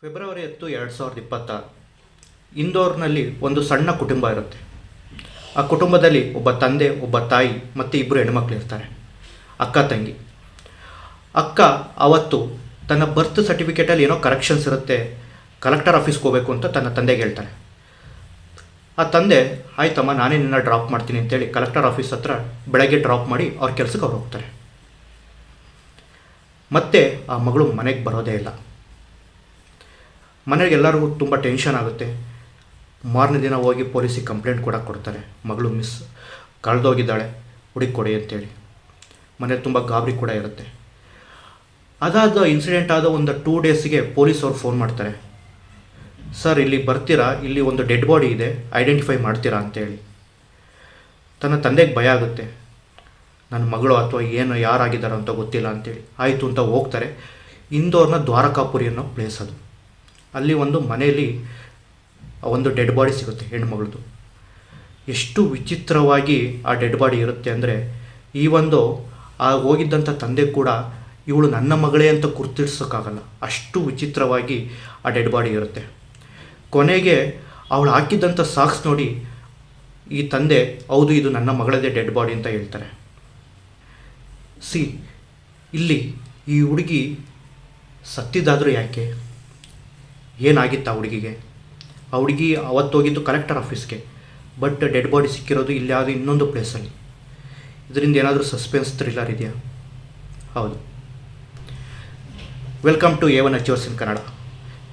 February 10, 2026 ಇಂದೋರ್ನಲ್ಲಿ ಒಂದು ಸಣ್ಣ ಕುಟುಂಬ ಇರುತ್ತೆ. ಆ ಕುಟುಂಬದಲ್ಲಿ ಒಬ್ಬ ತಂದೆ, ಒಬ್ಬ ತಾಯಿ ಮತ್ತು ಇಬ್ಬರು ಹೆಣ್ಮಕ್ಳು ಇರ್ತಾರೆ, ಅಕ್ಕ ತಂಗಿ. ಅಕ್ಕ ಅವತ್ತು ತನ್ನ ಬರ್ತ್ ಸರ್ಟಿಫಿಕೇಟಲ್ಲಿ ಏನೋ ಕರೆಕ್ಷನ್ಸ್ ಇರುತ್ತೆ, ಕಲೆಕ್ಟರ್ ಆಫೀಸ್ಗೆ ಹೋಗಬೇಕು ಅಂತ ತನ್ನ ತಂದೆಗೆ ಹೇಳ್ತಾರೆ. ಆ ತಂದೆ, ಆಯ್ತಮ್ಮ ನಾನೇ ನಿನ್ನ ಡ್ರಾಪ್ ಮಾಡ್ತೀನಿ ಅಂತೇಳಿ ಕಲೆಕ್ಟರ್ ಆಫೀಸ್ ಹತ್ರ ಬೆಳಗ್ಗೆ ಡ್ರಾಪ್ ಮಾಡಿ ಅವ್ರ ಕೆಲಸಕ್ಕೆ ಅವ್ರು ಹೋಗ್ತಾರೆ. ಮತ್ತೆ ಆ ಮಗಳು ಮನೆಗೆ ಬರೋದೇ ಇಲ್ಲ. ಮನೆಗೆ ಎಲ್ಲರಿಗೂ ತುಂಬ ಟೆನ್ಷನ್ ಆಗುತ್ತೆ. ಮಾರನೇ ದಿನ ಹೋಗಿ ಪೊಲೀಸಿಗೆ ಕಂಪ್ಲೇಂಟ್ ಕೂಡ ಕೊಡ್ತಾರೆ, ಮಗಳು ಕಳೆದೋಗಿದ್ದಾಳೆ, ಹುಡುಕಿ ಕೊಡಿ ಅಂತೇಳಿ. ಮನೇಲಿ ತುಂಬ ಗಾಬರಿ ಕೂಡ ಇರುತ್ತೆ. ಅದಾದ ಇನ್ಸಿಡೆಂಟ್ ಆದ ಒಂದು 2 ಡೇಸಿಗೆ ಪೊಲೀಸವ್ರು ಫೋನ್ ಮಾಡ್ತಾರೆ, ಸರ್ ಇಲ್ಲಿ ಬರ್ತೀರಾ, ಇಲ್ಲಿ ಒಂದು ಡೆಡ್ ಬಾಡಿ ಇದೆ, ಐಡೆಂಟಿಫೈ ಮಾಡ್ತೀರಾ ಅಂತೇಳಿ. ತನ್ನ ತಂದೆಗೆ ಭಯ ಆಗುತ್ತೆ, ನನ್ನ ಮಗಳು ಅಥವಾ ಏನು ಯಾರಾಗಿದ್ದಾರೋ ಅಂತ ಗೊತ್ತಿಲ್ಲ ಅಂತೇಳಿ. ಆಯಿತು ಅಂತ ಹೋಗ್ತಾರೆ. ಇಂದೋರ್ನ ದ್ವಾರಕಾಪುರಿ ಅನ್ನೋ ಪ್ಲೇಸ್ ಅದು. ಅಲ್ಲಿ ಒಂದು ಮನೆಯಲ್ಲಿ ಒಂದು ಡೆಡ್ ಬಾಡಿ ಸಿಗುತ್ತೆ, ಹೆಣ್ಮಗಳದು. ಎಷ್ಟು ವಿಚಿತ್ರವಾಗಿ ಆ ಡೆಡ್ ಬಾಡಿ ಇರುತ್ತೆ ಅಂದರೆ, ಈ ಒಂದು ಆ ಹೋಗಿದ್ದಂಥ ತಂದೆ ಕೂಡ ಇವಳು ನನ್ನ ಮಗಳೇ ಅಂತ ಗುರ್ತಿಡ್ಸೋಕ್ಕಾಗಲ್ಲ, ಅಷ್ಟು ವಿಚಿತ್ರವಾಗಿ ಆ ಡೆಡ್ ಬಾಡಿ ಇರುತ್ತೆ. ಕೊನೆಗೆ ಅವಳು ಹಾಕಿದ್ದಂಥ ಸಾಕ್ಸ್ ನೋಡಿ ಈ ತಂದೆ, ಹೌದು ಇದು ನನ್ನ ಮಗಳದೇ ಡೆಡ್ ಬಾಡಿ ಅಂತ ಹೇಳ್ತಾರೆ. ಇಲ್ಲಿ ಈ ಹುಡುಗಿ ಸತ್ತಿದ್ದಾದರೂ ಯಾಕೆ, ಏನಾಗಿತ್ತು ಆ ಹುಡುಗಿಗೆ? ಆ ಹುಡುಗಿ ಅವತ್ತೋಗಿದ್ದು ಕಲೆಕ್ಟರ್ ಆಫೀಸ್ಗೆ, ಬಟ್ ಡೆಡ್ ಬಾಡಿ ಸಿಕ್ಕಿರೋದು ಇಲ್ಲಿ ಯಾವುದೋ ಇನ್ನೊಂದು ಪ್ಲೇಸಲ್ಲಿ. ಇದರಿಂದ ಏನಾದರೂ ಸಸ್ಪೆನ್ಸ್ ಥ್ರಿಲ್ಲರ್ ಇದೆಯಾ? ಹೌದು. Welcome to A1 Achievers in Kannada.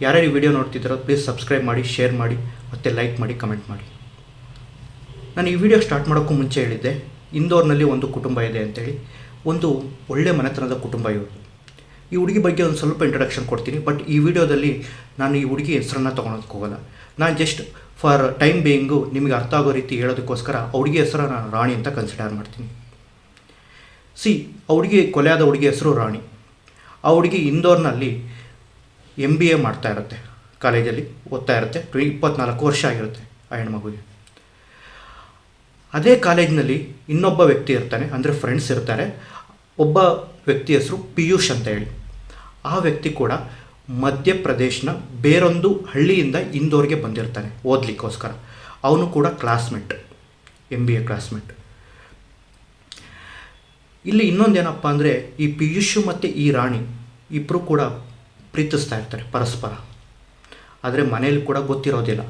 ಯಾರ್ಯಾರು ಈ ವಿಡಿಯೋ ನೋಡ್ತಿದ್ದಾರೋ ಪ್ಲೀಸ್ ಸಬ್ಸ್ಕ್ರೈಬ್ ಮಾಡಿ, ಶೇರ್ ಮಾಡಿ, ಮತ್ತು ಲೈಕ್ ಮಾಡಿ, ಕಮೆಂಟ್ ಮಾಡಿ. ನಾನು ಈ ವಿಡಿಯೋ ಸ್ಟಾರ್ಟ್ ಮಾಡೋಕ್ಕೂ ಮುಂಚೆ ಹೇಳಿದ್ದೆ, ಇಂದೋರ್ನಲ್ಲಿ ಒಂದು ಕುಟುಂಬ ಇದೆ ಅಂತೇಳಿ. ಒಂದು ಒಳ್ಳೆಯ ಮನೆತನದ ಕುಟುಂಬ ಇವರು. ಈ ಹುಡುಗಿ ಬಗ್ಗೆ ಒಂದು ಸ್ವಲ್ಪ ಇಂಟ್ರಡಕ್ಷನ್ ಕೊಡ್ತೀನಿ, ಬಟ್ ಈ ವಿಡಿಯೋದಲ್ಲಿ ನಾನು ಈ ಹುಡುಗಿ ಹೆಸರನ್ನು ತೊಗೊಳೋದಕ್ಕೆ ಹೋಗಲ್ಲ. ನಾನು ಜಸ್ಟ್ ಫಾರ್ ಟೈಮ್ ಬೇಯಿಂಗು ನಿಮಗೆ ಅರ್ಥ ಆಗೋ ರೀತಿ ಹೇಳೋದಕ್ಕೋಸ್ಕರ ಆ ಹುಡುಗಿ ಹೆಸರು ನಾನು ರಾಣಿ ಅಂತ ಕನ್ಸಿಡರ್ ಮಾಡ್ತೀನಿ. ಆ ಹುಡುಗಿ, ಕೊಲೆಯಾದ ಹುಡುಗಿ ಹೆಸರು ರಾಣಿ. ಆ ಹುಡುಗಿ ಇಂದೋರ್ನಲ್ಲಿ MBA ಮಾಡ್ತಾ ಇರುತ್ತೆ, ಕಾಲೇಜಲ್ಲಿ ಓದ್ತಾ ಇರುತ್ತೆ. 24 ವರ್ಷ ಆಗಿರುತ್ತೆ ಆ ಹೆಣ್ಮಗುಗೆ. ಅದೇ ಕಾಲೇಜಿನಲ್ಲಿ ಇನ್ನೊಬ್ಬ ವ್ಯಕ್ತಿ ಇರ್ತಾನೆ, ಅಂದರೆ ಫ್ರೆಂಡ್ಸ್ ಇರ್ತಾರೆ. ಒಬ್ಬ ವ್ಯಕ್ತಿ ಹೆಸರು ಪಿಯೂಷ್ ಅಂತ ಹೇಳಿ. ಆ ವ್ಯಕ್ತಿ ಕೂಡ ಮಧ್ಯಪ್ರದೇಶನ ಬೇರೊಂದು ಹಳ್ಳಿಯಿಂದ ಇಂದೋರ್ಗೆ ಬಂದಿರ್ತಾನೆ ಓದಲಿಕ್ಕೋಸ್ಕರ. ಅವನು ಕೂಡ ಕ್ಲಾಸ್ಮೇಟ್, MBA ಕ್ಲಾಸ್ಮೇಟ್. ಇಲ್ಲಿ ಇನ್ನೊಂದೇನಪ್ಪ ಅಂದರೆ, ಈ ಪಿಯೂಷ್ ಮತ್ತು ಈ ರಾಣಿ ಇಬ್ಬರು ಕೂಡ ಪ್ರೀತಿಸ್ತಾ ಇರ್ತಾರೆ ಪರಸ್ಪರ. ಆದರೆ ಮನೇಲಿ ಕೂಡ ಗೊತ್ತಿರೋದಿಲ್ಲ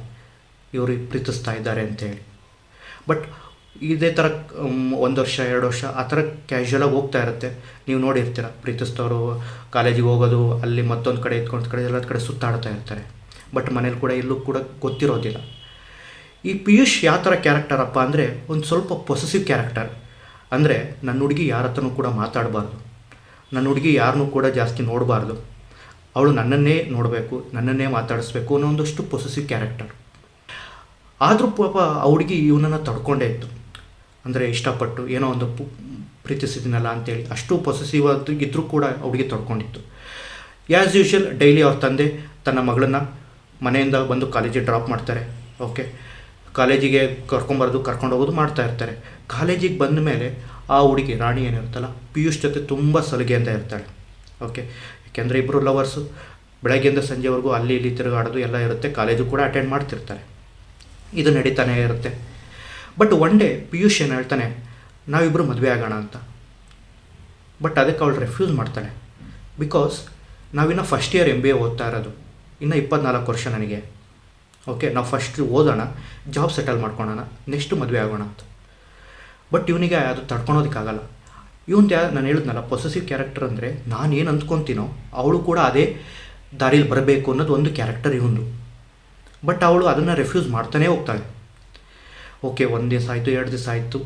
ಇವರು ಪ್ರೀತಿಸ್ತಾ ಇದ್ದಾರೆ ಅಂತೇಳಿ. ಬಟ್ ಇದೇ ಥರ 1 ವರ್ಷ 2 ವರ್ಷ ಆ ಥರ ಕ್ಯಾಶುಯಲಾಗಿ ಹೋಗ್ತಾ ಇರುತ್ತೆ. ನೀವು ನೋಡಿರ್ತೀರ, ಪ್ರೀತಿಸ್ತವರು ಕಾಲೇಜಿಗೆ ಹೋಗೋದು, ಅಲ್ಲಿ ಮತ್ತೊಂದು ಕಡೆ ಎಲ್ಲ ಕಡೆ ಸುತ್ತಾಡ್ತಾ ಇರ್ತಾರೆ. ಬಟ್ ಮನೇಲಿ ಕೂಡ ಎಲ್ಲೂ ಕೂಡ ಗೊತ್ತಿರೋದಿಲ್ಲ. ಈ ಪಿಯೂಷ್ ಯಾವ ಥರ ಕ್ಯಾರೆಕ್ಟರಪ್ಪ ಅಂದರೆ, ಒಂದು ಸ್ವಲ್ಪ ಪೊಸೆಸಿವ್ ಕ್ಯಾರೆಕ್ಟರ್. ಅಂದರೆ ನನ್ನ ಹುಡುಗಿ ಯಾರ ಹತ್ರನೂ ಕೂಡ ಮಾತಾಡಬಾರ್ದು, ನನ್ನ ಹುಡುಗಿ ಯಾರನ್ನೂ ಕೂಡ ಜಾಸ್ತಿ ನೋಡಬಾರ್ದು, ಅವಳು ನನ್ನನ್ನೇ ನೋಡಬೇಕು, ನನ್ನನ್ನೇ ಮಾತಾಡಿಸ್ಬೇಕು ಅನ್ನೋ ಒಂದಷ್ಟು ಪೊಸೆಸಿವ್ ಕ್ಯಾರೆಕ್ಟರ್. ಆದರೂ ಪಾಪ ಆ ಹುಡುಗಿ ಇವನನ್ನು ತಡ್ಕೊಂಡೇ ಇತ್ತು. ಅಂದರೆ ಇಷ್ಟಪಟ್ಟು ಏನೋ ಒಂದು ಪ್ರೀತಿಸಿದ್ದೀನಲ್ಲ ಅಂತೇಳಿ ಅಷ್ಟು ಪೊಸೆಸಿವ್ ಇದ್ದರೂ ಕೂಡ ಹುಡುಗಿ ತಡ್ಕೊಂಡಿತ್ತು. ಆ್ಯಸ್ ಯೂಶುವಲ್ ಡೈಲಿ ಅವ್ರ ತಂದೆ ತನ್ನ ಮಗಳನ್ನು ಮನೆಯಿಂದ ಬಂದು ಕಾಲೇಜಿಗೆ ಡ್ರಾಪ್ ಮಾಡ್ತಾರೆ. ಓಕೆ, ಕಾಲೇಜಿಗೆ ಕರ್ಕೊಂಡು ಹೋಗೋದು ಮಾಡ್ತಾ ಇರ್ತಾರೆ. ಕಾಲೇಜಿಗೆ ಬಂದ ಮೇಲೆ ಆ ಹುಡುಗಿ ರಾಣಿ ಏನಿರುತ್ತಲ್ಲ, ಪಿಯೂಷ್ ಜೊತೆ ತುಂಬ ಸಲಿಗೆಯಿಂದ ಇರ್ತಾಳೆ. ಓಕೆ, ಯಾಕೆಂದರೆ ಇಬ್ಬರು ಲವರ್ಸು. ಬೆಳಗ್ಗೆಯಿಂದ ಸಂಜೆವರೆಗೂ ಅಲ್ಲಿ ಇಲ್ಲಿ ತಿರುಗಾಡೋದು ಎಲ್ಲ ಇರುತ್ತೆ. ಕಾಲೇಜು ಕೂಡ ಅಟೆಂಡ್ ಮಾಡ್ತಿರ್ತಾರೆ. ಇದು ನಡೀತಾನೆ ಇರುತ್ತೆ. ಬಟ್ ಒನ್ ಡೇ ಪಿಯೂಷ್ ಏನು ಹೇಳ್ತಾನೆ, ನಾವಿಬ್ಬರು ಮದುವೆ ಆಗೋಣ ಅಂತ. ಬಟ್ ಅದಕ್ಕೆ ಅವಳು ರೆಫ್ಯೂಸ್ ಮಾಡ್ತಾಳೆ. ಬಿಕಾಸ್ ನಾವಿನ್ನು ಫಸ್ಟ್ ಇಯರ್ MBA ಓದ್ತಾ ಇರೋದು, ಇನ್ನು 24 ವರ್ಷ ನನಗೆ. ಓಕೆ, ನಾವು ಫಸ್ಟ್ ಓದೋಣ, ಜಾಬ್ ಸೆಟಲ್ ಮಾಡ್ಕೊಳ್ಳೋಣ, ನೆಕ್ಸ್ಟ್ ಮದುವೆ ಆಗೋಣ ಅಂತ. ಬಟ್ ಇವನಿಗೆ ಅದು ತಡ್ಕೊಳೋದಕ್ಕಾಗಲ್ಲ. ನಾನು ಹೇಳಿದ್ನಲ್ಲ, ಪೊಸೆಸಿವ್ ಕ್ಯಾರೆಕ್ಟರ್ ಅಂದರೆ ನಾನೇನು ಅಂದ್ಕೊತೀನೋ ಅವಳು ಕೂಡ ಅದೇ ದಾರಿಲಿ ಬರಬೇಕು ಅನ್ನೋದು ಒಂದು ಕ್ಯಾರೆಕ್ಟರ್ ಇವನು. ಬಟ್ ಅವಳು ಅದನ್ನು ರೆಫ್ಯೂಸ್ ಮಾಡ್ತಾನೇ ಹೋಗ್ತಾಳೆ. ಓಕೆ, 1 ದಿವಸ ಆಯಿತು, 2 ದಿವಸ ಆಯಿತು,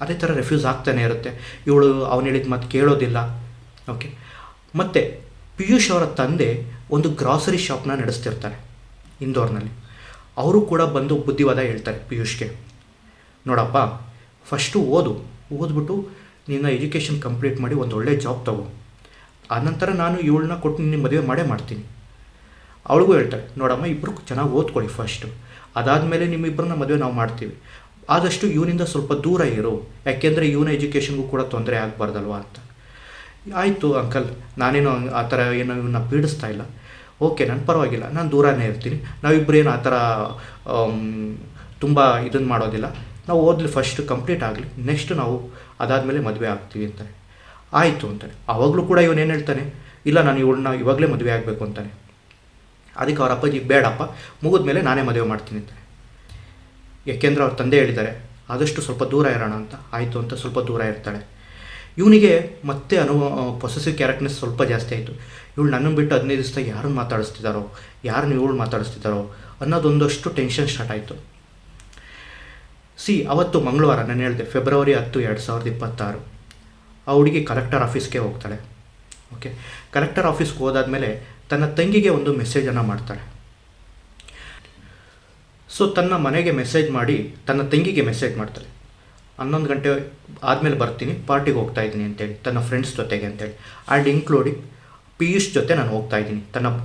ಅದೇ ಥರ ರೆಫ್ಯೂಸ್ ಆಗ್ತಾನೆ ಇರುತ್ತೆ. ಇವಳು ಅವನು ಹೇಳಿದ ಮಾತು ಕೇಳೋದಿಲ್ಲ. ಓಕೆ, ಮತ್ತು ಪಿಯೂಷ್ ಅವರ ತಂದೆ ಒಂದು ಗ್ರಾಸರಿ ಶಾಪ್ನ ನಡೆಸ್ತಿರ್ತಾರೆ ಇಂದೋರ್ನಲ್ಲಿ. ಅವರು ಕೂಡ ಬಂದು ಬುದ್ಧಿವಾದ ಹೇಳ್ತಾರೆ ಪಿಯೂಷ್ಗೆ, ನೋಡಪ್ಪ, ಫಸ್ಟು ಓದ್ಬಿಟ್ಟು ನಿನ್ನ ಎಜುಕೇಷನ್ ಕಂಪ್ಲೀಟ್ ಮಾಡಿ ಒಂದು ಒಳ್ಳೆ ಜಾಬ್ ತಗೋ, ಆನಂತರ ನಾನು ಇವಳನ್ನ ಕೊಟ್ಟು ನಿನ್ನ ಮದುವೆ ಮಾಡ್ತೀನಿ. ಅವಳಿಗೂ ಹೇಳ್ತಾರೆ, ನೋಡಮ್ಮ, ಇಬ್ಬರು ಚೆನ್ನಾಗಿ ಓದ್ಕೊಳ್ಳಿ ಫಸ್ಟು, ಅದಾದಮೇಲೆ ನಿಮ್ಮಿಬ್ಬರನ್ನ ಮದುವೆ ನಾವು ಮಾಡ್ತೀವಿ, ಆದಷ್ಟು ಇವನಿಂದ ಸ್ವಲ್ಪ ದೂರ ಇರು, ಯಾಕೆಂದರೆ ಇವನ ಎಜುಕೇಷನ್ಗೂ ಕೂಡ ತೊಂದರೆ ಆಗಬಾರ್ದಲ್ವ ಅಂತ. ಆಯಿತು ಅಂಕಲ್, ನಾನೇನು ಆ ಥರ ಏನೋ ಇವನ್ನ ಪೀಡಿಸ್ತಾ ಇಲ್ಲ, ಓಕೆ ನಾನು ಪರವಾಗಿಲ್ಲ, ನಾನು ದೂರನೇ ಇರ್ತೀನಿ, ನಾವಿಬ್ಬರೇನು ಆ ಥರ ತುಂಬ ಇದನ್ನು ಮಾಡೋದಿಲ್ಲ, ನಾವು ಓದಲಿ ಫಸ್ಟ್ ಕಂಪ್ಲೀಟ್ ಆಗಲಿ, ನೆಕ್ಸ್ಟ್ ನಾವು ಅದಾದಮೇಲೆ ಮದುವೆ ಆಗ್ತೀವಿ ಅಂತಾನೆ. ಆಯಿತು ಅಂತಾನೆ. ಆವಾಗಲೂ ಕೂಡ ಇವನೇನು ಹೇಳ್ತಾನೆ, ಇಲ್ಲ ನಾನು ಇವಳನ್ನ ಇವಾಗಲೇ ಮದುವೆ ಆಗಬೇಕು ಅಂತಾನೆ. ಅದಕ್ಕೆ ಅವ್ರ ಅಪ್ಪಾಜಿ ಬೇಡಪ್ಪ, ಮುಗಿದ ಮೇಲೆ ನಾನೇ ಮದುವೆ ಮಾಡ್ತೀನಿ ಅಂತಾನೆ. ಯಾಕೆಂದರೆ ಅವ್ರ ತಂದೆ ಹೇಳಿದ್ದಾರೆ ಆದಷ್ಟು ಸ್ವಲ್ಪ ದೂರ ಇರೋಣ ಅಂತ. ಆಯಿತು ಅಂತ ಸ್ವಲ್ಪ ದೂರ ಇರ್ತಾಳೆ. ಇವನಿಗೆ ಮತ್ತೆ ಪೊಸೆಸಿವ್ ಕ್ಯಾರೆಕ್ಟರ್ನೆಸ್ ಸ್ವಲ್ಪ ಜಾಸ್ತಿ ಆಯಿತು. ಇವಳು ನನ್ನನ್ನು ಬಿಟ್ಟು 15 ದಿವಸ ಯಾರನ್ನು ಮಾತಾಡಿಸ್ತಿದ್ದಾರೋ, ಯಾರನ್ನು ಇವಳು ಮಾತಾಡಿಸ್ತಿದ್ದಾರೋ ಅನ್ನೋದೊಂದಷ್ಟು ಟೆನ್ಷನ್ ಸ್ಟಾರ್ಟ್ ಆಯಿತು. ಅವತ್ತು ಮಂಗಳವಾರ, ನಾನು ಹೇಳಿದೆ ಫೆಬ್ರವರಿ 10, 2026, ಆ ಹುಡುಗಿ ಕಲೆಕ್ಟರ್ ಆಫೀಸ್ಗೆ ಹೋಗ್ತಾಳೆ. ಓಕೆ, ಕಲೆಕ್ಟರ್ ಆಫೀಸ್ಗೆ ಹೋದಾದ್ಮೇಲೆ ತನ್ನ ತಂಗಿಗೆ ಒಂದು ಮೆಸೇಜನ್ನು ಮಾಡ್ತಾಳೆ. ತನ್ನ ಮನೆಗೆ ಮೆಸೇಜ್ ಮಾಡಿ ತನ್ನ ತಂಗಿಗೆ ಮೆಸೇಜ್ ಮಾಡ್ತಾಳೆ, 11 ಗಂಟೆ ಆದಮೇಲೆ ಬರ್ತೀನಿ, ಪಾರ್ಟಿಗೆ ಹೋಗ್ತಾ ಇದ್ದೀನಿ ಅಂತೇಳಿ, ತನ್ನ ಫ್ರೆಂಡ್ಸ್ ಜೊತೆಗೆ ಅಂತೇಳಿ, ಆ್ಯಂಡ್ ಇನ್ಕ್ಲೂಡಿಂಗ್ ಪಿಯೂಷ್ ಜೊತೆ ನಾನು ಹೋಗ್ತಾ ಇದ್ದೀನಿ,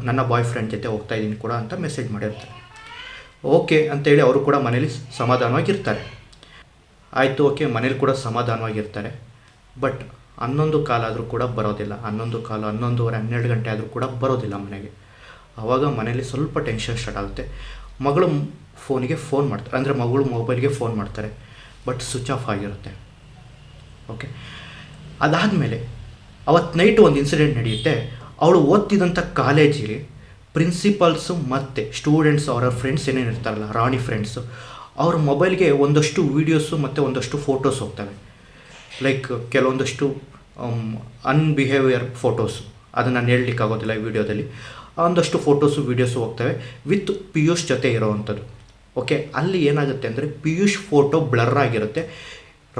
ನನ್ನ ಬಾಯ್ ಫ್ರೆಂಡ್ ಜೊತೆ ಹೋಗ್ತಾ ಇದ್ದೀನಿ ಕೂಡ ಅಂತ ಮೆಸೇಜ್ ಮಾಡಿರ್ತಾರೆ. ಓಕೆ ಅಂತೇಳಿ ಅವರು ಕೂಡ ಮನೇಲಿ ಸಮಾಧಾನವಾಗಿರ್ತಾರೆ. ಆಯಿತು, ಓಕೆ, ಮನೇಲಿ ಕೂಡ ಸಮಾಧಾನವಾಗಿರ್ತಾರೆ. ಬಟ್ 11 ಕಾಲ ಆದರೂ ಕೂಡ ಬರೋದಿಲ್ಲ. 11 ಕಾಲ, 11:30, 12 ಗಂಟೆ ಆದರೂ ಕೂಡ ಬರೋದಿಲ್ಲ ಮನೆಗೆ. ಆವಾಗ ಮನೇಲಿ ಸ್ವಲ್ಪ ಟೆನ್ಷನ್ ಸ್ಟಾರ್ಟ್ ಆಗುತ್ತೆ. ಮಗಳು ಫೋನಿಗೆ ಫೋನ್ ಮಾಡ್ತಾರೆ, ಅಂದರೆ ಮಗಳು ಮೊಬೈಲ್ಗೆ ಫೋನ್ ಮಾಡ್ತಾರೆ, ಬಟ್ ಸ್ವಿಚ್ ಆಫ್ ಆಗಿರುತ್ತೆ. ಓಕೆ, ಅದಾದಮೇಲೆ ಅವತ್ತು ನೈಟು ಒಂದು ಇನ್ಸಿಡೆಂಟ್ ನಡೆಯುತ್ತೆ. ಅವಳು ಓದ್ತಿದ್ದಂಥ ಕಾಲೇಜಿಗೆ ಪ್ರಿನ್ಸಿಪಲ್ಸು ಮತ್ತು ಸ್ಟೂಡೆಂಟ್ಸ್, ಅವರ ಫ್ರೆಂಡ್ಸ್ ಏನೇನು ಇರ್ತಾರಲ್ಲ, ರಾಣಿ ಫ್ರೆಂಡ್ಸು, ಅವ್ರ ಮೊಬೈಲ್ಗೆ ಒಂದಷ್ಟು ವೀಡಿಯೋಸು ಮತ್ತು ಒಂದಷ್ಟು ಫೋಟೋಸ್ ಹೋಗ್ತವೆ. ಲೈಕ್ ಕೆಲವೊಂದಷ್ಟು ಅನ್ಬಿಹೇವಿಯರ್ ಫೋಟೋಸು, ಅದನ್ನು ನಾನು ಹೇಳಲಿಕ್ಕಾಗೋದಿಲ್ಲ ಈ ವಿಡಿಯೋದಲ್ಲಿ. ಒಂದಷ್ಟು ಫೋಟೋಸು ವೀಡಿಯೋಸು ಹೋಗ್ತವೆ ವಿತ್ ಪಿಯೂಷ್ ಜೊತೆ ಇರೋವಂಥದ್ದು. ಓಕೆ, ಅಲ್ಲಿ ಏನಾಗುತ್ತೆ ಅಂದರೆ ಪಿಯೂಷ್ ಫೋಟೋ ಬ್ಲರ್ ಆಗಿರುತ್ತೆ,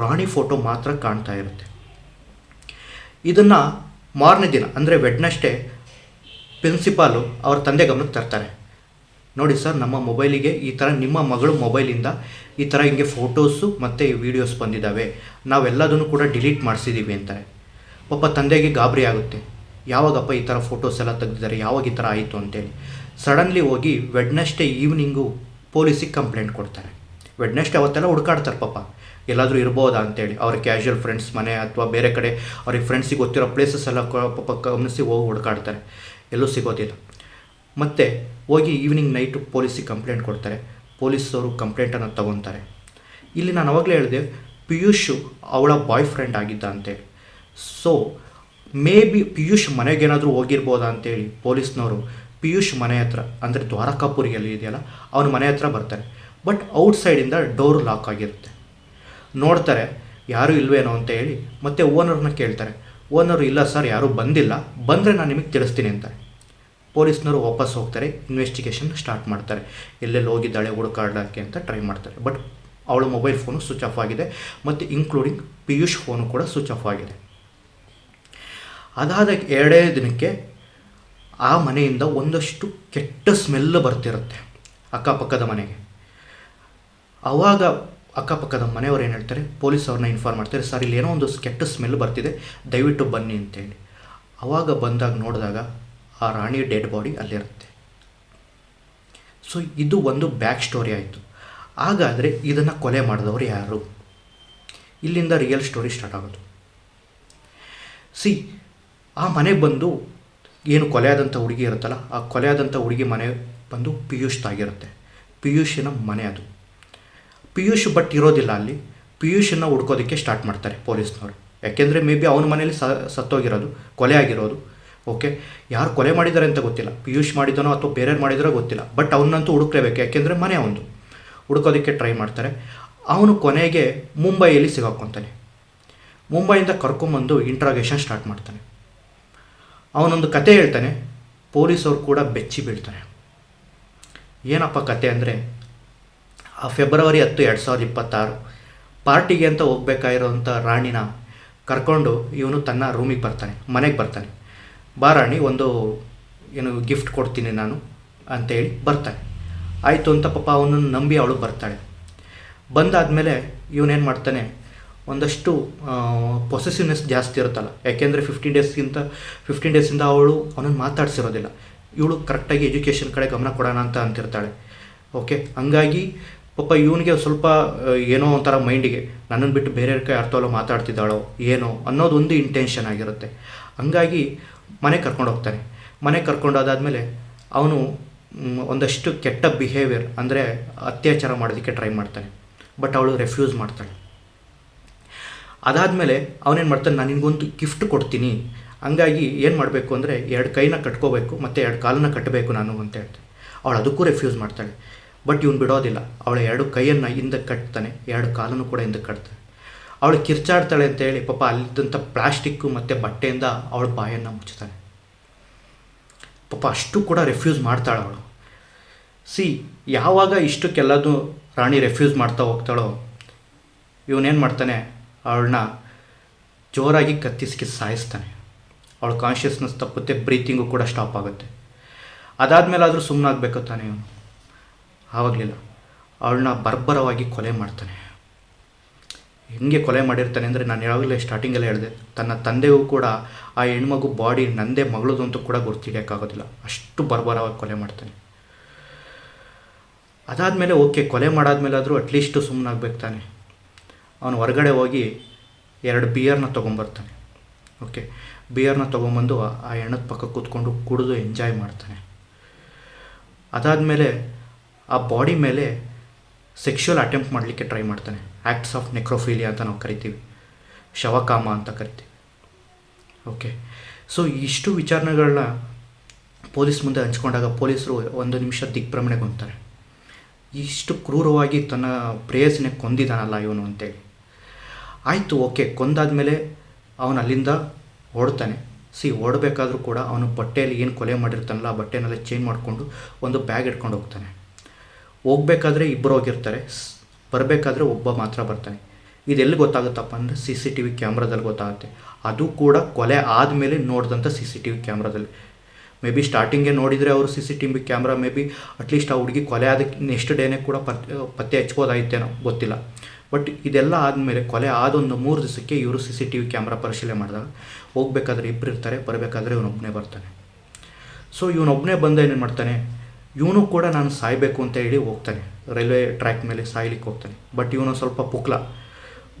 ರಾಣಿ ಫೋಟೋ ಮಾತ್ರ ಕಾಣ್ತಾ ಇರುತ್ತೆ. ಇದನ್ನು ಮಾರನೇ ದಿನ ಅಂದರೆ ವೆಡ್ನೆಸ್ಡೇ ಪ್ರಿನ್ಸಿಪಾಲು ಅವ್ರ ತಂದೆ ಗಮನಕ್ಕೆ ತರ್ತಾರೆ. ನೋಡಿ ಸರ್, ನಮ್ಮ ಮೊಬೈಲಿಗೆ ಈ ಥರ ನಿಮ್ಮ ಮಗಳು ಮೊಬೈಲಿಂದ ಈ ಥರ ಹಿಂಗೆ ಫೋಟೋಸು ಮತ್ತು ವೀಡಿಯೋಸ್ ಬಂದಿದ್ದಾವೆ, ನಾವೆಲ್ಲದನ್ನು ಕೂಡ ಡಿಲೀಟ್ ಮಾಡಿಸಿದ್ದೀವಿ ಅಂತಾರೆ. ಪಾಪ ತಂದೆಗೆ ಗಾಬರಿ ಆಗುತ್ತೆ, ಯಾವಾಗಪ್ಪ ಈ ಥರ ಫೋಟೋಸ್ ಎಲ್ಲ ತೆಗೆದಿದ್ದಾರೆ, ಯಾವಾಗ ಈ ಥರ ಆಯಿತು ಅಂತೇಳಿ. ಸಡನ್ಲಿ ಹೋಗಿ ವೆಡ್ನೆಸ್ಡೇ ಈವ್ನಿಂಗು ಪೊಲೀಸಿಗೆ ಕಂಪ್ಲೇಂಟ್ ಕೊಡ್ತಾರೆ. ವೆಡ್ನೆಸ್ಡೇ ಅವತ್ತೆಲ್ಲ ಹುಡುಕಾಡ್ತಾರೆ ಪಾಪ, ಎಲ್ಲಾದರೂ ಇರ್ಬೋದಾ ಅಂತೇಳಿ. ಅವ್ರ ಕ್ಯಾಶುವಲ್ ಫ್ರೆಂಡ್ಸ್ ಮನೆ ಅಥವಾ ಬೇರೆ ಕಡೆ ಅವ್ರಿಗೆ ಫ್ರೆಂಡ್ಸಿಗೆ ಗೊತ್ತಿರೋ ಪ್ಲೇಸಸ್ ಎಲ್ಲ ಪಾಪ ಗಮನಿಸಿ ಹೋಗಿ ಹುಡುಕಾಡ್ತಾರೆ, ಎಲ್ಲೂ ಸಿಗೋದಿಲ್ಲ. ಮತ್ತು ಹೋಗಿ ಈವ್ನಿಂಗ್ ನೈಟು ಪೊಲೀಸಿಗೆ ಕಂಪ್ಲೇಂಟ್ ಕೊಡ್ತಾರೆ. ಪೊಲೀಸವರು ಕಂಪ್ಲೇಂಟನ್ನು ತಗೊತಾರೆ. ಇಲ್ಲಿ ನಾನು ಅವಾಗಲೇ ಹೇಳಿದೆ ಪಿಯೂಷು ಅವಳ ಬಾಯ್ ಫ್ರೆಂಡ್ ಆಗಿದ್ದ ಅಂತೇಳಿ. ಮೇ ಬಿ ಪಿಯೂಷ್ ಮನೆಗೇನಾದರೂ ಹೋಗಿರ್ಬೋದಾ ಅಂತೇಳಿ ಪೊಲೀಸ್ನವರು ಪಿಯೂಷ್ ಮನೆ ಹತ್ರ, ಅಂದರೆ ದ್ವಾರಕಾಪುರಿಯಲ್ಲಿ ಇದೆಯಲ್ಲ ಅವನ ಮನೆ ಹತ್ರ ಬರ್ತಾರೆ. ಬಟ್ ಔಟ್ಸೈಡಿಂದ ಡೋರ್ ಲಾಕ್ ಆಗಿರುತ್ತೆ. ನೋಡ್ತಾರೆ ಯಾರೂ ಇಲ್ವೇನೋ ಅಂತ ಹೇಳಿ ಮತ್ತೆ ಓನರ್ನ ಕೇಳ್ತಾರೆ. ಓನರು ಇಲ್ಲ ಸರ್, ಯಾರೂ ಬಂದಿಲ್ಲ, ಬಂದರೆ ನಾನು ನಿಮಗೆ ತಿಳಿಸ್ತೀನಿ ಅಂತಾರೆ. ಪೊಲೀಸ್ನವರು ವಾಪಸ್ ಹೋಗ್ತಾರೆ, ಇನ್ವೆಸ್ಟಿಗೇಷನ್ ಸ್ಟಾರ್ಟ್ ಮಾಡ್ತಾರೆ. ಎಲ್ಲೆಲ್ಲಿ ಹೋಗಿದ್ದಾಳೆ ಹುಡುಕಾಡೋಕ್ಕೆ ಅಂತ ಟ್ರೈ ಮಾಡ್ತಾರೆ. ಬಟ್ ಅವಳ ಮೊಬೈಲ್ ಫೋನು ಸ್ವಿಚ್ ಆಫ್ ಆಗಿದೆ, ಮತ್ತು ಇನ್ಕ್ಲೂಡಿಂಗ್ ಪಿಯೂಷ್ ಫೋನು ಕೂಡ ಸ್ವಿಚ್ ಆಫ್ ಆಗಿದೆ. ಅದಾದ 2 ದಿನಕ್ಕೆ ಆ ಮನೆಯಿಂದ ಒಂದಷ್ಟು ಕೆಟ್ಟ ಸ್ಮೆಲ್ ಬರ್ತಿರುತ್ತೆ ಅಕ್ಕಪಕ್ಕದ ಮನೆಗೆ. ಆವಾಗ ಅಕ್ಕಪಕ್ಕದ ಮನೆಯವ್ರು ಏನು ಹೇಳ್ತಾರೆ, ಪೊಲೀಸ್ ಅವ್ರನ್ನ ಇನ್ಫಾರ್ಮ್ ಮಾಡ್ತಾರೆ, ಸರ್ ಇಲ್ಲಿ ಏನೋ ಒಂದು ಕೆಟ್ಟ ಸ್ಮೆಲ್ ಬರ್ತಿದೆ, ದಯವಿಟ್ಟು ಬನ್ನಿ ಅಂತೇಳಿ. ಆವಾಗ ಬಂದಾಗ ನೋಡಿದಾಗ ಆ ರಾಣಿ ಡೆಡ್ ಬಾಡಿ ಅಲ್ಲಿರುತ್ತೆ. ಇದು ಒಂದು ಬ್ಯಾಕ್ ಸ್ಟೋರಿ ಆಯಿತು. ಹಾಗಾದರೆ ಇದನ್ನು ಕೊಲೆ ಮಾಡಿದವರು ಯಾರು? ಇಲ್ಲಿಂದ ರಿಯಲ್ ಸ್ಟೋರಿ ಸ್ಟಾರ್ಟ್ ಆಗೋದು. ಆ ಮನೆಗೆ ಬಂದು ಏನು ಕೊಲೆ ಆದಂಥ ಹುಡುಗಿ ಇರುತ್ತಲ್ಲ, ಆ ಕೊಲೆ ಆದಂಥ ಹುಡುಗಿ ಮನೆ ಬಂದು ಪಿಯೂಷ್ದಾಗಿರುತ್ತೆ. ಪಿಯೂಷಿನ ಮನೆ ಅದು. ಪಿಯೂಷ್ ಬಟ್ ಇರೋದಿಲ್ಲ ಅಲ್ಲಿ. ಪಿಯೂಷನ್ನು ಹುಡ್ಕೋದಕ್ಕೆ ಸ್ಟಾರ್ಟ್ ಮಾಡ್ತಾರೆ ಪೊಲೀಸ್ನವರು. ಯಾಕೆಂದರೆ ಮೇ ಬಿ ಅವನ ಮನೇಲಿ ಸತ್ತೋಗಿರೋದು, ಕೊಲೆ ಆಗಿರೋದು. ಓಕೆ, ಯಾರು ಕೊಲೆ ಮಾಡಿದ್ದಾರೆ ಅಂತ ಗೊತ್ತಿಲ್ಲ, ಪಿಯೂಷ್ ಮಾಡಿದನೋ ಅಥವಾ ಬೇರೆಯವ್ರು ಮಾಡಿದಾರೋ ಗೊತ್ತಿಲ್ಲ. ಬಟ್ ಅವನಂತೂ ಹುಡುಕ್ಲೇಬೇಕು, ಯಾಕೆಂದರೆ ಮನೆ ಅವನು. ಹುಡ್ಕೋದಕ್ಕೆ ಟ್ರೈ ಮಾಡ್ತಾರೆ. ಅವನು ಕೊನೆಗೆ ಮುಂಬೈಯಲ್ಲಿ ಸಿಗಾಕ್ಕೊತಾನೆ. ಮುಂಬೈಯಿಂದ ಕರ್ಕೊಂಬಂದು ಇಂಟ್ರಾಗೇಷನ್ ಸ್ಟಾರ್ಟ್ ಮಾಡ್ತಾನೆ. ಅವನೊಂದು ಕತೆ ಹೇಳ್ತಾನೆ. ಪೊಲೀಸವ್ರು ಕೂಡ ಬೆಚ್ಚಿ ಬೀಳ್ತಾರೆ. ಏನಪ್ಪ ಕತೆ ಅಂದರೆ, ಆ ಫೆಬ್ರವರಿ 10, 2026 ಪಾರ್ಟಿಗೆ ಅಂತ ಹೋಗ್ಬೇಕಾಗಿರೋಂಥ ರಾಣಿನ ಕರ್ಕೊಂಡು ಇವನು ತನ್ನ ರೂಮಿಗೆ ಬರ್ತಾನೆ, ಮನೆಗೆ ಬರ್ತಾನೆ. ಬಾ ರಾಣಿ, ಒಂದು ಏನು ಗಿಫ್ಟ್ ಕೊಡ್ತೀನಿ ನಾನು ಅಂತೇಳಿ ಬರ್ತಾನೆ. ಆಯಿತು ಅಂತ ಪಾಪ ಅವನನ್ನು ನಂಬಿ ಅವಳು ಬರ್ತಾಳೆ. ಬಂದಾದಮೇಲೆ ಇವನೇನು ಮಾಡ್ತಾನೆ, ಒಂದಷ್ಟು ಪೊಸೆಸಿವ್ನೆಸ್ ಜಾಸ್ತಿ ಇರುತ್ತಲ್ಲ, ಯಾಕೆಂದರೆ 15 ಡೇಸಿಂದ ಅವಳು ಅವನನ್ನು ಮಾತಾಡ್ಸಿರೋದಿಲ್ಲ. ಇವಳು ಕರೆಕ್ಟಾಗಿ ಎಜುಕೇಷನ್ ಕಡೆ ಗಮನ ಕೊಡೋಣ ಅಂತ ಅಂತಿರ್ತಾಳೆ. ಓಕೆ, ಹಂಗಾಗಿ ಪಾಪ ಇವನಿಗೆ ಸ್ವಲ್ಪ ಏನೋ ಒಂಥರ ಮೈಂಡಿಗೆ ನನ್ನನ್ನು ಬಿಟ್ಟು ಬೇರೆಯವ್ರ ಕೈ ಅರ್ಥವಲ್ಲ ಮಾತಾಡ್ತಿದ್ದಾಳೋ ಏನೋ ಅನ್ನೋದೊಂದು ಇಂಟೆನ್ಷನ್ ಆಗಿರುತ್ತೆ. ಹಂಗಾಗಿ ಮನೆಗೆ ಕರ್ಕೊಂಡು ಹೋಗ್ತಾನೆ. ಮನೆಗೆ ಕರ್ಕೊಂಡೋದಾದಮೇಲೆ ಅವನು ಒಂದಷ್ಟು ಕೆಟ್ಟ ಬಿಹೇವಿಯರ್ ಅಂದರೆ ಅತ್ಯಾಚಾರ ಮಾಡೋದಕ್ಕೆ ಟ್ರೈ ಮಾಡ್ತಾನೆ. ಬಟ್ ಅವಳು ರೆಫ್ಯೂಸ್ ಮಾಡ್ತಾಳೆ. ಅದಾದಮೇಲೆ ಅವನೇನು ಮಾಡ್ತಾನೆ, ನಾನು ನಿನಗೊಂದು ಗಿಫ್ಟ್ ಕೊಡ್ತೀನಿ, ಹಂಗಾಗಿ ಏನು ಮಾಡಬೇಕು ಅಂದರೆ 2 ಕೈನ ಕಟ್ಕೋಬೇಕು ಮತ್ತು 2 ಕಾಲನ್ನ ಕಟ್ಟಬೇಕು ನಾನು ಅಂತ ಹೇಳ್ತಾನೆ. ಅವಳು ಅದಕ್ಕೂ ರೆಫ್ಯೂಸ್ ಮಾಡ್ತಾಳೆ. ಬಟ್ ಇವನು ಬಿಡೋದಿಲ್ಲ. ಅವಳ 2 ಕೈಯನ್ನು ಹಿಂದಕ್ಕೆ ಕಟ್ತಾನೆ, 2 ಕಾಲನ್ನು ಕೂಡ ಹಿಂದಕ್ಕೆ ಕಟ್ತಾನೆ. ಅವಳು ಕಿರ್ಚಾಡ್ತಾಳೆ ಅಂತೇಳಿ ಪಾಪ ಅಲ್ಲಿದ್ದಂಥ ಪ್ಲಾಸ್ಟಿಕ್ಕು ಮತ್ತು ಬಟ್ಟೆಯಿಂದ ಅವಳ ಬಾಯನ್ನು ಮುಚ್ತಾನೆ. ಪಾಪ ಅಷ್ಟು ಕೂಡ ರೆಫ್ಯೂಸ್ ಮಾಡ್ತಾಳೆ ಅವಳು. ಯಾವಾಗ ಇಷ್ಟಕ್ಕೆಲ್ಲದೂ ರಾಣಿ ರೆಫ್ಯೂಸ್ ಮಾಡ್ತಾ ಹೋಗ್ತಾಳೋ, ಇವನೇನು ಮಾಡ್ತಾನೆ, ಅವಳನ್ನ ಜೋರಾಗಿ ಕತ್ತಿಸ್ಕಿ ಸಾಯಿಸ್ತಾನೆ. ಅವಳ ಕಾನ್ಷಿಯಸ್ನೆಸ್ ತಪ್ಪುತ್ತೆ, ಬ್ರೀತಿಂಗು ಕೂಡ ಸ್ಟಾಪ್ ಆಗುತ್ತೆ. ಅದಾದಮೇಲೆ ಆದರೂ ಸುಮ್ಮನಾಗಬೇಕು ತಾನೆ ಇವನು, ಆವಾಗಲಿಲ್ಲ. ಅವಳನ್ನ ಬರ್ಬರವಾಗಿ ಕೊಲೆ ಮಾಡ್ತಾನೆ. ಹೆಂಗೆ ಕೊಲೆ ಮಾಡಿರ್ತಾನೆ ಅಂದರೆ, ನಾನು ಯಾವಾಗಲೇ ಸ್ಟಾರ್ಟಿಂಗಲ್ಲೇ ಹೇಳಿದೆ, ತನ್ನ ತಂದೆಯೂ ಕೂಡ ಆ ಹೆಣ್ಮಗು ಬಾಡಿ ನಂದೇ ಮಗಳದು ಅಂತೂ ಕೂಡ ಗುರ್ತಿಡಿಯೋಕ್ಕಾಗೋದಿಲ್ಲ, ಅಷ್ಟು ಬರ್ಬರವಾಗಿ ಕೊಲೆ ಮಾಡ್ತಾನೆ. ಅದಾದಮೇಲೆ ಓಕೆ, ಕೊಲೆ ಮಾಡಾದ್ಮೇಲೆ ಆದರೂ ಅಟ್ಲೀಸ್ಟು ಸುಮ್ಮನಾಗಬೇಕು ತಾನೆ. ಅವನು ಹೊರಗಡೆ ಹೋಗಿ 2 ಬಿಯರ್ನ ತೊಗೊಂಬರ್ತಾನೆ. ಓಕೆ, ಬಿಯರ್ನ ತೊಗೊಂಬಂದು ಆ ಹೆಣ್ಣದ ಪಕ್ಕ ಕೂತ್ಕೊಂಡು ಕುಡಿದು ಎಂಜಾಯ್ ಮಾಡ್ತಾನೆ. ಅದಾದಮೇಲೆ ಆ ಬಾಡಿ ಮೇಲೆ ಸೆಕ್ಷುವಲ್ ಅಟೆಂಪ್ಟ್ ಮಾಡಲಿಕ್ಕೆ ಟ್ರೈ ಮಾಡ್ತಾನೆ. ಆ್ಯಕ್ಟ್ಸ್ ಆಫ್ ನೆಕ್ರೋಫಿಲಿಯಾ ಅಂತ ನಾವು ಕರಿತೀವಿ, ಶವಕಾಮ ಅಂತ ಕರಿತೀವಿ. ಓಕೆ, ಸೊ ಇಷ್ಟು ವಿಚಾರಣೆಗಳನ್ನ ಪೊಲೀಸ್ ಮುಂದೆ ಹಂಚ್ಕೊಂಡಾಗ ಪೊಲೀಸರು 1 ನಿಮಿಷ ದಿಗ್ಭ್ರಮಣೆಗೊಂತಾರೆ. ಇಷ್ಟು ಕ್ರೂರವಾಗಿ ತನ್ನ ಪ್ರೇಯಸಿನೇ ಕೊಂದಿದ್ದಾನಲ್ಲ ಇವನು ಅಂತೇಳಿ. ಆಯಿತು, ಓಕೆ, ಕೊಂದಾದಮೇಲೆ ಅವನು ಅಲ್ಲಿಂದ ಓಡ್ತಾನೆ. ಓಡಬೇಕಾದ್ರೂ ಕೂಡ ಅವನು ಬಟ್ಟೆಯಲ್ಲಿ ಏನು ಕೊಲೆ ಮಾಡಿರ್ತಾನಲ್ಲ ಆ ಬಟ್ಟೆನೆಲ್ಲ ಚೇಂಜ್ ಮಾಡಿಕೊಂಡು ಒಂದು ಬ್ಯಾಗ್ ಇಟ್ಕೊಂಡು ಹೋಗ್ತಾನೆ. ಹೋಗ್ಬೇಕಾದ್ರೆ 2 ಹೋಗಿರ್ತಾರೆ, ಬರಬೇಕಾದ್ರೆ ಒಬ್ಬ ಮಾತ್ರ ಬರ್ತಾನೆ. ಇದೆಲ್ಲಿ ಗೊತ್ತಾಗುತ್ತಪ್ಪ ಅಂದರೆ CCTV ಕ್ಯಾಮ್ರಾದಲ್ಲಿ ಗೊತ್ತಾಗುತ್ತೆ. ಅದು ಕೂಡ ಕೊಲೆ ಆದಮೇಲೆ ನೋಡಿದಂಥ CCTV ಕ್ಯಾಮ್ರಾದಲ್ಲಿ. ಮೇ ಬಿ ಸ್ಟಾರ್ಟಿಂಗೇ ನೋಡಿದರೆ ಅವರು CCTV camera may be at least ಆ ಹುಡುಗಿ ಕೊಲೆ ಅದಕ್ಕೆ ನೆಕ್ಸ್ಟ್ ಡೇನೇ ಕೂಡ ಪತ್ತೆ ಹಚ್ಬೋದಾಯಿತೇನೋ ಗೊತ್ತಿಲ್ಲ. ಬಟ್ ಇದೆಲ್ಲ ಆದಮೇಲೆ ಕೊಲೆ ಆದೊಂದು 3 ದಿವಸಕ್ಕೆ ಇವರು CCTV ಕ್ಯಾಮ್ರಾ ಪರಿಶೀಲನೆ ಮಾಡಿದಾಗ ಹೋಗ್ಬೇಕಾದ್ರೆ 2 ಇರ್ತಾರೆ, ಬರಬೇಕಾದ್ರೆ ಇವನೊಬ್ಬನೇ ಬರ್ತಾನೆ. ಸೊ ಇವನೊಬ್ಬನೇ ಬಂದ ಏನೇನು ಮಾಡ್ತಾನೆ, ಇವನು ಕೂಡ ನಾನು ಸಾಯಬೇಕು ಅಂತ ಹೇಳಿ ಹೋಗ್ತಾನೆ, ರೈಲ್ವೆ ಟ್ರ್ಯಾಕ್ ಮೇಲೆ ಸಾಯ್ಲಿಕ್ಕೆ ಹೋಗ್ತಾನೆ. ಬಟ್ ಇವನು ಸ್ವಲ್ಪ ಪುಕ್ಲ,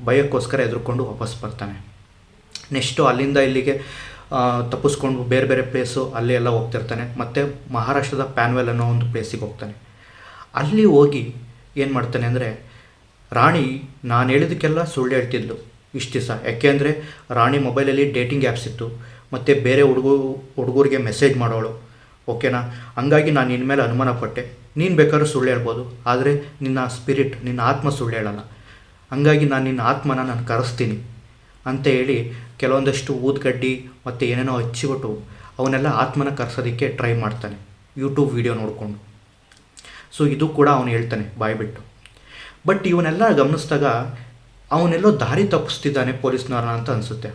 ಭಯಕ್ಕೋಸ್ಕರ ಎದುರ್ಕೊಂಡು ವಾಪಸ್ ಬರ್ತಾನೆ. ನೆಕ್ಸ್ಟು ಅಲ್ಲಿಂದ ಇಲ್ಲಿಗೆ ತಪ್ಪಿಸ್ಕೊಂಡು ಬೇರೆ ಬೇರೆ ಪ್ಲೇಸು ಅಲ್ಲಿ ಎಲ್ಲ ಹೋಗ್ತಿರ್ತಾನೆ. ಮತ್ತು ಮಹಾರಾಷ್ಟ್ರದ ಪ್ಯಾನ್ವೆಲ್ ಅನ್ನೋ ಒಂದು ಪ್ಲೇಸಿಗೆ ಹೋಗ್ತಾನೆ. ಅಲ್ಲಿ ಹೋಗಿ ಏನು ಮಾಡ್ತಾನೆ ಅಂದರೆ, ರಾಣಿ ನಾನು ಹೇಳಿದ್ದಕ್ಕೆಲ್ಲ ಸುಳ್ಳು ಹೇಳ್ತಿದ್ಲು ಇಷ್ಟು ದಿವಸ. ಯಾಕೆಂದರೆ ರಾಣಿ ಮೊಬೈಲಲ್ಲಿ ಡೇಟಿಂಗ್ ಆ್ಯಪ್ಸ್ ಇತ್ತು ಮತ್ತು ಬೇರೆ ಹುಡುಗರಿಗೆ ಮೆಸೇಜ್ ಮಾಡೋಳು. ಓಕೆನಾ, ಹಂಗಾಗಿ ನಾನು ನಿನ್ನ ಮೇಲೆ ಅನುಮಾನ ಪಟ್ಟೆ. ನೀನು ಬೇಕಾದ್ರೂ ಸುಳ್ಳು ಹೇಳ್ಬೋದು, ಆದರೆ ನಿನ್ನ ಸ್ಪಿರಿಟ್, ನಿನ್ನ ಆತ್ಮ ಸುಳ್ಳು ಹೇಳಲ್ಲ. ಹಂಗಾಗಿ ನಾನು ನಿನ್ನ ಆತ್ಮನ ನಾನು ಕರೆಸ್ತೀನಿ ಅಂತ ಹೇಳಿ ಕೆಲವೊಂದಷ್ಟು ಊದ್ಗಡ್ಡಿ ಮತ್ತು ಏನೇನೋ ಹಚ್ಚಿಬಿಟ್ಟು ಅವನ್ನೆಲ್ಲ ಆತ್ಮನ ಕರೆಸೋದಕ್ಕೆ ಟ್ರೈ ಮಾಡ್ತಾನೆ ಯೂಟ್ಯೂಬ್ ವೀಡಿಯೋ ನೋಡಿಕೊಂಡು. ಸೊ ಇದು ಕೂಡ ಅವನು ಹೇಳ್ತಾನೆ ಬಾಯ್ಬಿಟ್ಟು. ಬಟ್ ಇವನ್ನೆಲ್ಲ ಗಮನಿಸಿದಾಗ ಅವನೆಲ್ಲೋ ದಾರಿ ತಪ್ಪಿಸ್ತಿದ್ದಾನೆ ಪೊಲೀಸ್ನವ್ರನ್ನ ಅಂತ ಅನಿಸುತ್ತೆ.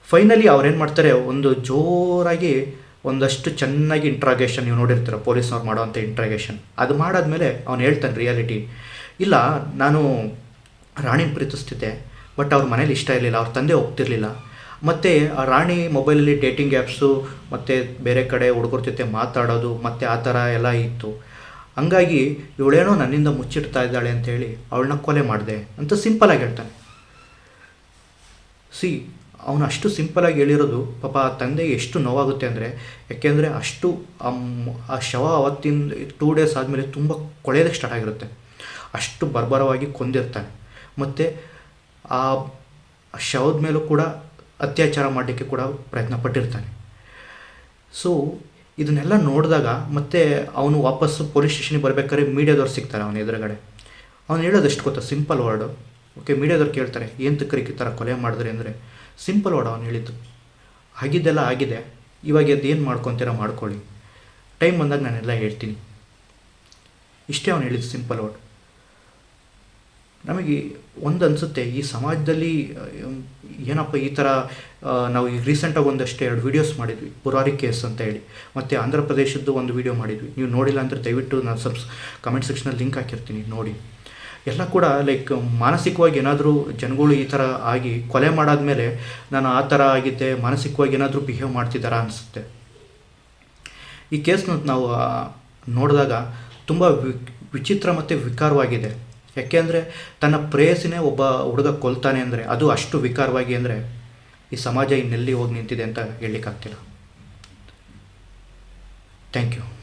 ಫೈನಲಿ ಅವ್ರೇನು ಮಾಡ್ತಾರೆ, ಒಂದು ಜೋರಾಗಿ ಒಂದಷ್ಟು ಚೆನ್ನಾಗಿ ಇಂಟ್ರಾಗೇಷನ್, ನೀವು ನೋಡಿರ್ತೀರ ಪೊಲೀಸ್ನವ್ರು ಮಾಡೋವಂಥ ಇಂಟ್ರಾಗೇಷನ್, ಅದು ಮಾಡಾದ್ಮೇಲೆ ಅವ್ನು ಹೇಳ್ತಾನೆ ರಿಯಾಲಿಟಿ, ಇಲ್ಲ ನಾನು ರಾಣಿನ ಪ್ರೀತಿಸ್ತಿದ್ದೆ, ಬಟ್ ಅವ್ರ ಮನೇಲಿ ಇಷ್ಟ ಇರಲಿಲ್ಲ, ಅವ್ರ ತಂದೆ ಒಪ್ತಿರ್ಲಿಲ್ಲ. ಮತ್ತು ಆ ರಾಣಿ ಮೊಬೈಲಲ್ಲಿ ಡೇಟಿಂಗ್ ಆ್ಯಪ್ಸು ಮತ್ತು ಬೇರೆ ಕಡೆ ಹುಡುಗರ ಜೊತೆ ಮಾತಾಡೋದು ಮತ್ತು ಆ ಥರ ಎಲ್ಲ ಇತ್ತು. ಹಂಗಾಗಿ ಇವಳೇನೋ ನನ್ನಿಂದ ಮುಚ್ಚಿಡ್ತಾ ಇದ್ದಾಳೆ ಅಂಥೇಳಿ ಅವಳನ್ನ ಕೊಲೆ ಮಾಡಿದೆ ಅಂತ ಸಿಂಪಲಾಗಿ ಹೇಳ್ತಾನೆ. ಅವನು ಅಷ್ಟು ಸಿಂಪಲಾಗಿ ಹೇಳಿರೋದು ಪಾಪ ಆ ತಂದೆಗೆ ಎಷ್ಟು ನೋವಾಗುತ್ತೆ ಅಂದರೆ, ಯಾಕೆಂದರೆ ಅಷ್ಟು ಆ ಶವ ಅವತ್ತಿಂದ 2 ಡೇಸ್ ಆದಮೇಲೆ ತುಂಬ ಕೊಳೆಯೋದಕ್ಕೆ ಸ್ಟಾರ್ಟ್ ಆಗಿರುತ್ತೆ. ಅಷ್ಟು ಬರ್ಬರವಾಗಿ ಕೊಂದಿರ್ತಾನೆ. ಮತ್ತು ಆ ಶವದ ಮೇಲೂ ಕೂಡ ಅತ್ಯಾಚಾರ ಮಾಡಲಿಕ್ಕೆ ಕೂಡ ಪ್ರಯತ್ನ ಪಟ್ಟಿರ್ತಾನೆ. ಸೊ ಇದನ್ನೆಲ್ಲ ನೋಡಿದಾಗ ಮತ್ತೆ ಅವನು ವಾಪಸ್ಸು ಪೊಲೀಸ್ ಸ್ಟೇಷನ್ಗೆ ಬರಬೇಕಾದ್ರೆ ಮೀಡಿಯಾದವ್ರು ಸಿಗ್ತಾರೆ ಅವನ ಎದುರುಗಡೆ. ಅವನು ಹೇಳೋದಷ್ಟು ಗೊತ್ತಾ, ಸಿಂಪಲ್ ವರ್ಡು. ಓಕೆ, ಮೀಡಿಯಾದವ್ರು ಕೇಳ್ತಾರೆ ಏನು ತಕ್ಕರಿಗೆ ಈ ಥರ ಕೊಲೆ ಮಾಡಿದ್ರಿ ಅಂದರೆ, ಸಿಂಪಲ್ ವರ್ಡ್ ಅವನು ಹೇಳಿದ್ದು, ಆಗಿದ್ದೆಲ್ಲ ಆಗಿದೆ, ಇವಾಗ ಅದೇನು ಮಾಡ್ಕೊತೀರ ಮಾಡ್ಕೊಳ್ಳಿ, ಟೈಮ್ ಬಂದಾಗ ನಾನೆಲ್ಲ ಹೇಳ್ತೀನಿ, ಇಷ್ಟೇ ಅವನು ಹೇಳಿದ್ದು ಸಿಂಪಲ್ ವರ್ಡ್. ನಮಗೆ ಒಂದು ಅನಿಸುತ್ತೆ, ಈ ಸಮಾಜದಲ್ಲಿ ಏನಪ್ಪ ಈ ಥರ ನಾವು ಈಗ ರೀಸೆಂಟಾಗಿ ಒಂದಷ್ಟು 2 ವೀಡಿಯೋಸ್ ಮಾಡಿದ್ವಿ, ಪುರಾರಿ ಕೇಸ್ ಅಂತ ಹೇಳಿ, ಮತ್ತು ಆಂಧ್ರ ಪ್ರದೇಶದ್ದು ಒಂದು ವೀಡಿಯೋ ಮಾಡಿದ್ವಿ. ನೀವು ನೋಡಿಲ್ಲ ಅಂದರೆ ದಯವಿಟ್ಟು ನಾನು ಕಮೆಂಟ್ ಸೆಕ್ಷನಲ್ಲಿ ಲಿಂಕ್ ಹಾಕಿರ್ತೀನಿ, ನೋಡಿ. ಎಲ್ಲ ಕೂಡ ಲೈಕ್ ಮಾನಸಿಕವಾಗಿ ಏನಾದರೂ ಜನಗಳು ಈ ಥರ ಆಗಿ ಕೊಲೆ ಮಾಡಾದ್ಮೇಲೆ ನಾನು ಆ ಥರ ಆಗಿದ್ದೆ, ಮಾನಸಿಕವಾಗಿ ಏನಾದರೂ ಬಿಹೇವ್ ಮಾಡ್ತಿದ್ದಾರಾ ಅನಿಸುತ್ತೆ. ಈ ಕೇಸ್ನ ನಾವು ನೋಡಿದಾಗ ತುಂಬ ವಿಚಿತ್ರ ಮತ್ತು ವಿಕಾರವಾಗಿದೆ. ಯಾಕೆಂದರೆ ತನ್ನ ಪ್ರೇಯಸಿನೇ ಒಬ್ಬ ಹುಡುಗ ಕೊಲ್ತಾನೆ ಅಂದರೆ ಅದು ಅಷ್ಟು ವಿಕಾರವಾಗಿ ಅಂದರೆ ಈ ಸಮಾಜ ಇನ್ನೆಲ್ಲಿ ಹೋಗಿ ನಿಂತಿದೆ ಅಂತ ಹೇಳಲಿಕ್ಕಾಗ್ತಿಲ್ಲ. Thank you.